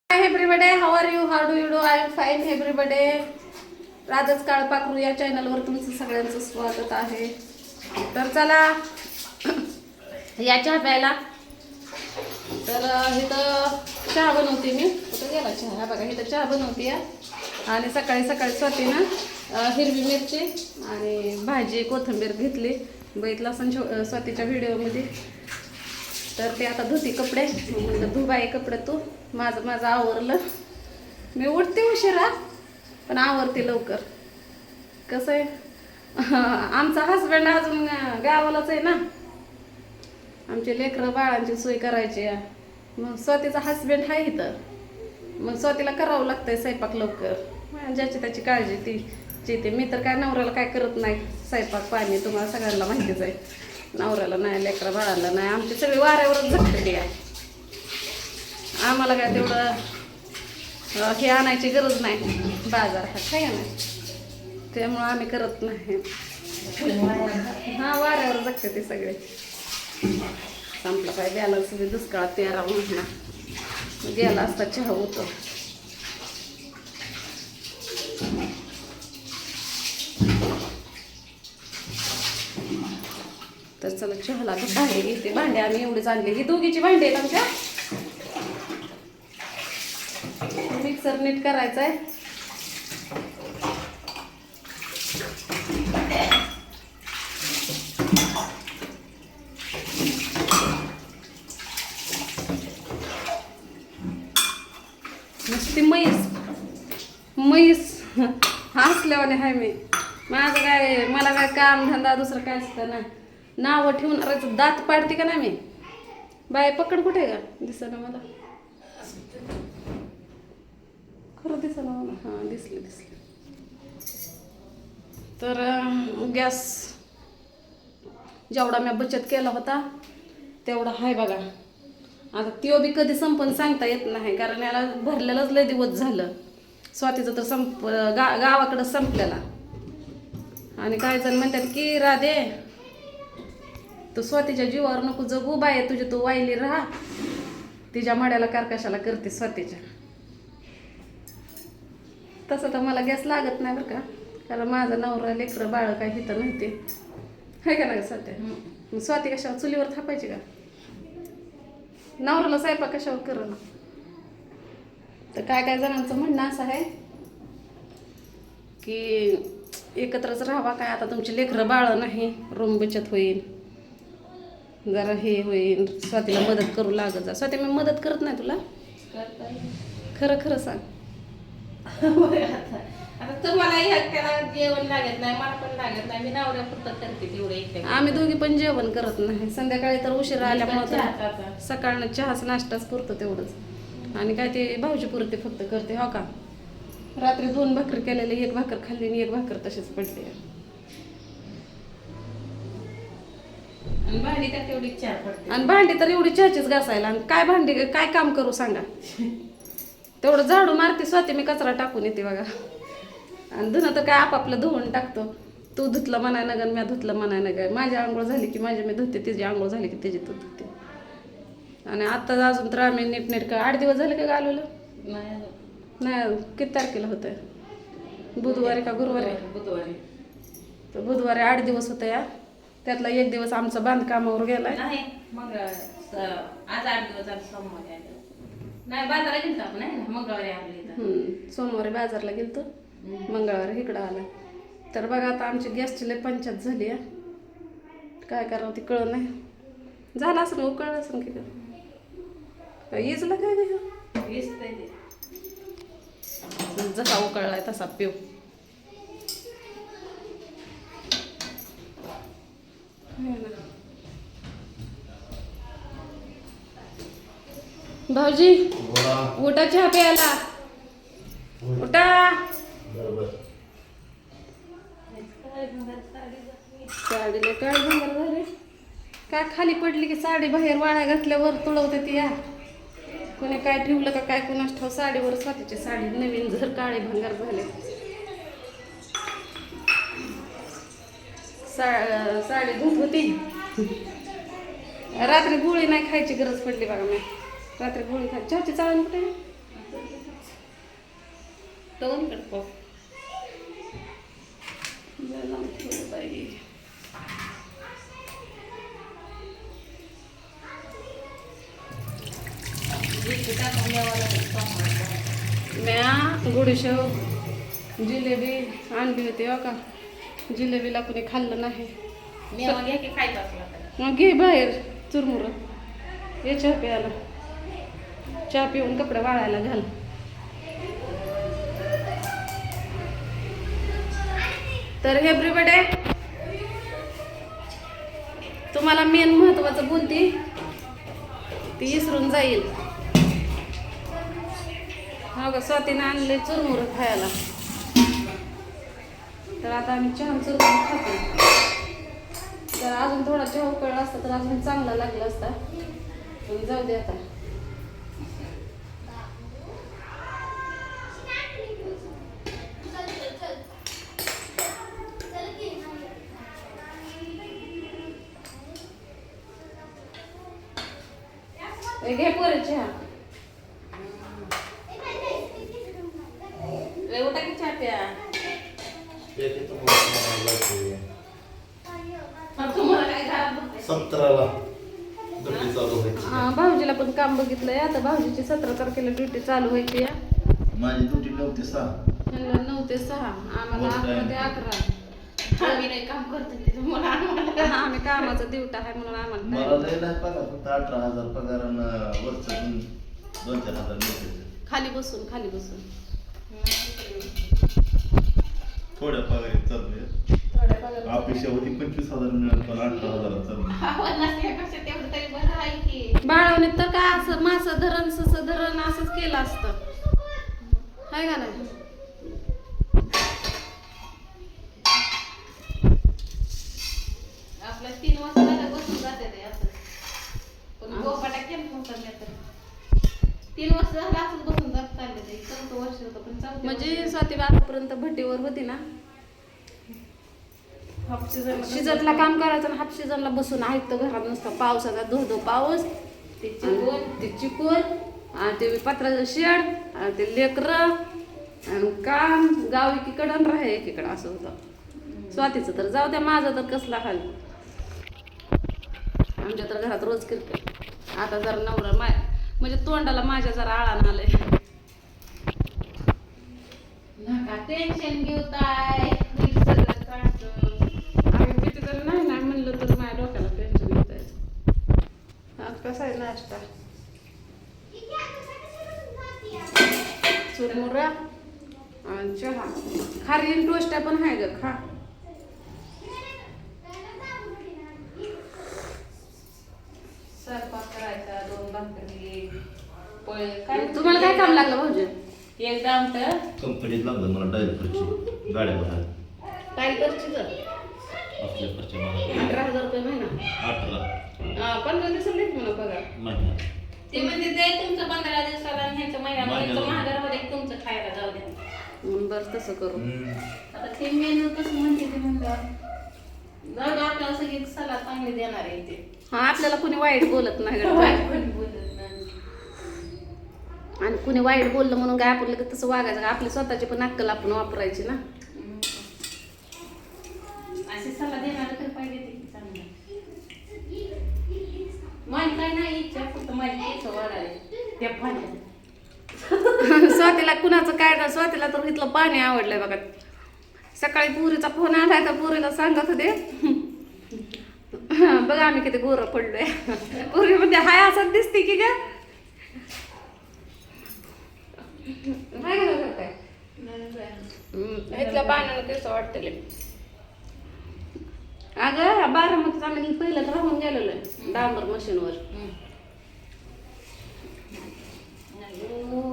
Hi everybody, how are you? How do you do? I am fine everybody. राधच काळपाखरू या चॅनलवर तुमचं सगळ्यांचं स्वागत आहे. तर चला या चहा प्यायला. तर इथं चहा बनवते मी. कुठं गेला चहा? बघा इथं चहा बनवते आणि सकाळी सकाळी स्वतीनं हिरवी मिरची आणि भाजी कोथिंबीर घेतली. बघितलं असं स्वतीच्या व्हिडिओमध्ये. तर ते आता धुती कपडे. म्हणलं धु बाई कपडे तू. माझं आवरलं. मी उठते उशिरा पण आवरते लवकर. कसं आहे आमचा हसबंड अजून गावालाच आहे ना. आमचे लेकरं बाळांची सोय करायची आहे. मग स्वतःचा हसबंड आहे इथं. मग स्वतःला करावं लागतंय स्वयंपाक लवकर. ज्याची त्याची काळजी ती जिथे. मी तर काय नवऱ्याला काय करत नाही. स्वयंपाक पाणी तुम्हाला सगळ्यांना माहितीच आहे. नवऱ्याला नाही, लेकरा बाळाला नाही. आमची सगळी वाऱ्यावरच झटकली आहे. आम्हाला काय तेवढं हे आणायची गरज नाही बाजार काय नाही. त्यामुळं आम्ही करत नाही. हां वाऱ्यावर जगते ते सगळे. संपला काय बॅलन्स दुष्काळात 13 महिना गेला असता चहा होतो. तर चला चहाला भांडे घेते. भांडे आम्ही एवढेच आणले. ही दोघीची भांडी आहेत आमच्या. मिक्सर नीट करायचा आहे. नुसती म्हैस हसल्यावाने आहे मी. माझं काय मला काय काम धंदा दुसरं काय असतं ना. नावं ठेवून दात पाडते का नाही मी. बाय पकड कुठे का दिसना मला. खरं दिसना मला. हां दिसले. तर गॅस जेवढा मी बचत केला होता तेवढा आहे बघा. आता त्यो बी कधी संपन सांगता येत नाही. कारण याला भरलेलंच लय दिवस झालं. स्वातीचं तर गावाकडं संपलेला. आणि काही जण म्हणतात की राधे तू स्वातीच्या जीवावर नको जगू बाय. तुझी तू वाईली राहा. तिच्या मड्याला कारकाशाला करते स्वतीच्या. तसं तर मला गॅस लागत नाही बरं का. कारण माझा नवरा लेकरं बाळ काय हिथं नव्हते आहे का नाही स्वाती. स्वाती कशावर चुलीवर थापायची का. नवऱ्याला स्वयंपाक कशावर करणं. तर काय जणांचं म्हणणं असं आहे की एकत्रच राहावा. काय आता तुमची लेकरं बाळ नाही. रूम बचत होईल. जरा हे होईल. स्वातीला मदत करू लागत जा. स्वाती मी मदत करत नाही तुला. खरं सांग. आता तुम्हाला एकट्याला जेवण लागत नाही, मला पण लागत नाही. मी नवऱ्या फक्त करते तेवढे. आम्ही दोघी पण जेवण करत नाही. संध्याकाळी तर उशिरा आल्यामुळे सकाळनं चहाच नाश्ताच पुरतो तेवढंच. आणि काय ते भाऊजी पुरते फक्त करते. हो का. रात्री 2 भाकरी केलेले. 1 भाकर खाल्ली आणि 1 भाकर तशीच पडली. आणि भांडी तर तेवढी 4 पडते. आणि भांडी तर एवढी चहाचीच घासायला. आणि काय भांडी काय काम करू सांगा. तेवढं झाडू मारते स्वाती मी कचरा टाकून येते बघा. आणि धुणं तर काय आपापलं धुवून टाकतो. तू धुतलं म्हणाय ना गं, मी धुतलं म्हणाय ना गं. माझी आंघोळ झाली की माझी मी धुते. तिची आंघोळ झाली की तिची तू धुते. आणि आता अजून तर आम्ही नीटनेटकं 8 दिवस झाले का घालवलं नाही. किती तारखेला होतं. बुधवारी का गुरुवारी. बुधवारी. तर बुधवारी 8 दिवस होतं या. त्यातला 1 दिवस आमचा बांधकामावर गेलाय. नाही मग आज 8 दिवस आज सोमवारी आले. नाही बाजाराला गेलतो आपण आहे ना. मंगळवारी आले. सोमवारी बाजारला गेलतो. मंगळवारी इकडं आला. तर बघा आता आमची गॅसची लय पंचायत झाली आहे. काय करावं ती कळ नाही. झालं असं उकळलं असं की काय इजला काय नाही. जसा उकळलाय तसा पिऊ. भाऊजी उठा चहा प्यायला. उठा. साडीला काय भंगार झाले. काय खाली पडली की साडी बाहेर वाळ्या घातल्यावर तुळवते ती या. कोणी काय ठेवलं का काय कोणाच ठाव. साडीवर स्वातीची साडी नवीन जर काळे भंगार झाले. साडी धुत होती. रात्री गोळी नाही खायची गरज पडली बघा. मी रात्री गोळी खायची. चहाची चाळण कुठे दोन्हीकडे पाहू. लय लांब ठेवलं बाई. इथे टाकून द्यावं लागेल सोमवारचं. म्या गुडशेव जिलेबी आणली होती हो का. जिलेबीला कोणी खाल्लं नाही. मेवा घ्या की खायचं असला तर. मग घे बाहेर चुरमुर. ये चहा प्यायला. चहा पिऊन कपडे वाळायला घाल. तर एव्हरीबडे तुम्हाला मेन महत्वाचं बोलती ती विसरून जाईल. हो का स्वातीनं आणले चुरमुर खायला. तर आता आम्ही चहा चुरमुर खातो. जर अजून थोडा चहा उकळला असता तर अजून चांगला लागला असता. पण जाऊ दे आता. घे पोरे चहा. उठा की चहा प्या. तुम्हाला काय घरात बघते? सत्राला ड्युटी चालू व्हायची. हा भाऊजीला पण काम बघितलंय. आता भाऊजीची 17 तारखेला ड्युटी चालू व्हायची या. माझी ड्युटी 9 ते 6. त्यांना 9 ते 6 आम्हाला 11 ते 11. आम्ही नाही काम करतो तिथे मला आम्हाला. आम्ही कामाचा दिवटा आहे म्हणून आम्हाला मला लय नाही पगार, फक्त 18,000 पगार आणि वर्षातून 2-4 हजार मिळते. खाली बसून थोड्या पगारीत चालू थोड्या पगारात. अपेक्षा होती 25,000 मिळत, पण 18,000 चालू. आवाज नसल्यापेक्षा तेवढं तरी बरं आहे की. बाळवणी तर काय असं मासं धरण सस धरण असंच केलं असतं. हाय का नाही. आपल्या 3 वाजता झालं बसून जाते ते असं. पण गोपाटा केलं नव्हतं मी तर. 3 वाजता झालं असंच बसून जात चालले ते. 4 वर्ष होतं पण 4 म्हणजे स्वाती आतापर्यंत भट्टीवर होती ना. हाफ सीझन सीझनला काम करायचं आणि हाफ सीझनला बसून ऐकतं घरात नसतं. पावसाचा धो पाऊस ते चिकून ते चिकून आणि ते पत्राचं शेड आणि ते लेकरं आणि काम गाव एकीकडं आणि राहा एकीकडं असं होतं. स्वातीचं तर जाऊ द्या. माझं तर कसला हाल. आमच्या तर घरात रोज किरकिर. आता जरा नवरा म्हणजे तोंडाला माझ्या जरा आळान आलंय. नका टेन्शन घेऊ ताय. मी सगळं काढतो. आम्ही किती तर नाही म्हणलं तर माझ्या डोक्याला टेन्शन येत आहे. आज कसा आहे नाश्ता. चुरमुरा आणि चहा. खारी टोस्ट पण आहे ग. खा. स्वयंपाक करायचा, 2 भाकरी, पोळे. काय तुम्हाला काय काम लागलं भाऊजी. एकदा आमचं कंपनीत लागलं मला ड्रायव्हरची गाड्या बाहेर. काय करची तर आपल्या खर्च मला 18,000 रुपये महिना. 18 15 दिवसाला देत मला पगार. महिना. ते म्हणजे ते तुमचं 15 दिवसाला आणि ह्याचं महिन्यामध्ये महागारमध्ये तुमचं खायला जाऊ द्या. बरं तसं करू. आता ते मेनू कसं म्हणते ते म्हणलं जाऊ दे. आपल्याला सगळी सलाद चांगली देणार आहे ते. हा आपल्याला कुणी वाईट बोलत नाही गं. कोणी बोलत नाही. आणि कुणी वाईट बोललं म्हणून काय आपण लगेच तसं वागायचं का. आपली स्वतःची पण अक्कल आपण वापरायची ना. असे सल्ला देणार तर पाहिजे ते चांगलं. माझी काय नाही इच्छा, फक्त माझी केस वाढायला त्या पाण्यात. स्वातीला कुणाचं काय ना. स्वातीला तर इथलं पाणी आवडलंय बघा. सकाळी पुरीचा फोन आलाय तर पुरीला सांगत होते बघा आम्ही किती गोरं पडलोय. पुरी मध्ये हाय असं दिसते की ग. हाय का काय इथल्या पाण्यानं कसं वाटतले. अगं बारामतीत आम्ही पहिलं राहून गेलेलो आहे डांबर मशीनवर.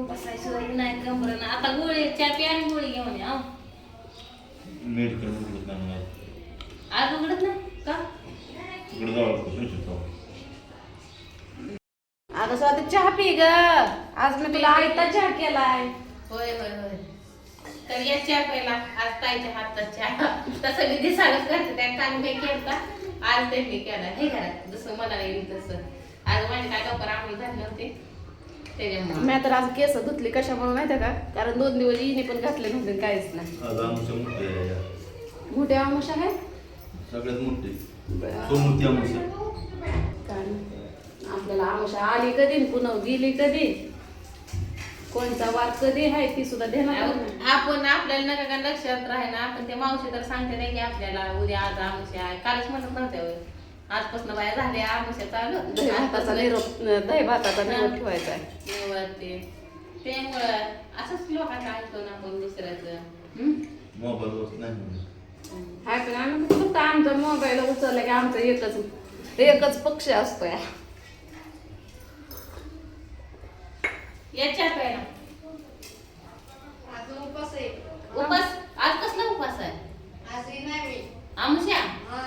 बसायचं नाही कंबर. आता गोळी चहा प्या आणि गोळी घेऊन या. मेडिकल उघडत नाही मला. आज उघडत नाही का? तिकडे जावं लागतं. अगं स्वाती चहा पी ग. आज मी तुला आयता चहा केलाय. होय होय होय. तर या चहा पहिला आज ताईच्या हातचा चहा. तसं मी दिसायलाच करते. त्या काल मी केलता, आज ते मी केला. हे घरात जसं मला येईल तसं. आज माझे काय लवकर आंघोळ झाले होते. त्याच्यामुळे मी तर आज केस धुतली कशामुळे माहिती का? कारण 2 दिवस हिने पण घातले नव्हते काहीच नाही. आज आमच्या मोठे आहे या. मोठे आमुष आहे सगळ्यात मोठे सोमवती आमच्या. काय आपल्याला आमुष आली कधी पुन्हा गेली कधी, कोणचा वार कधी आहे ती सुद्धा देणार नाही. आपण आपल्याला नका का लक्षात राहे ना, आपण त्या मावशी तर सांगते नाही की आपल्याला उद्या आज आमुष्या आहे. कालच म्हणत नव्हत्या आजपासून बाया झाल्या आमुष्या चालू दही भाताचा निरोप निवड ठेवायचा आहे. निवडते त्यामुळं असंच लोकांचं ऐकतो ना आपण दुसऱ्याचं. मोबाईलवर नाही म्हणत. हाय पण आम्ही फक्त आमचा मोबाईल उचलला की आमचा एकच पक्ष असतो या. याच्या पहिला आज उपास आहे. उपास आज कसला उपास आहे? आज हे नाही मी. आमुष्या हा.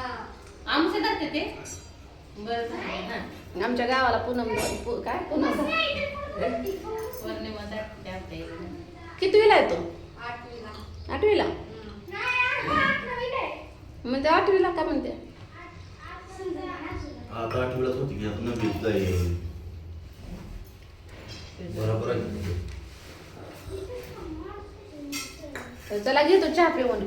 आमुष्या धरते ते बरं झालं ना. आमच्या गावाला पूनम काय पूनम पौर्णिमा धरते आपल्या इकडे. कितवीला आहे तो? 8वीला. 8वीला. म्हणजे 8वीला का म्हणते? आता 8वीलाच होती की आता 9वीत जाईल. बरोबर आहे. तर चला घेतो चहा पिऊन.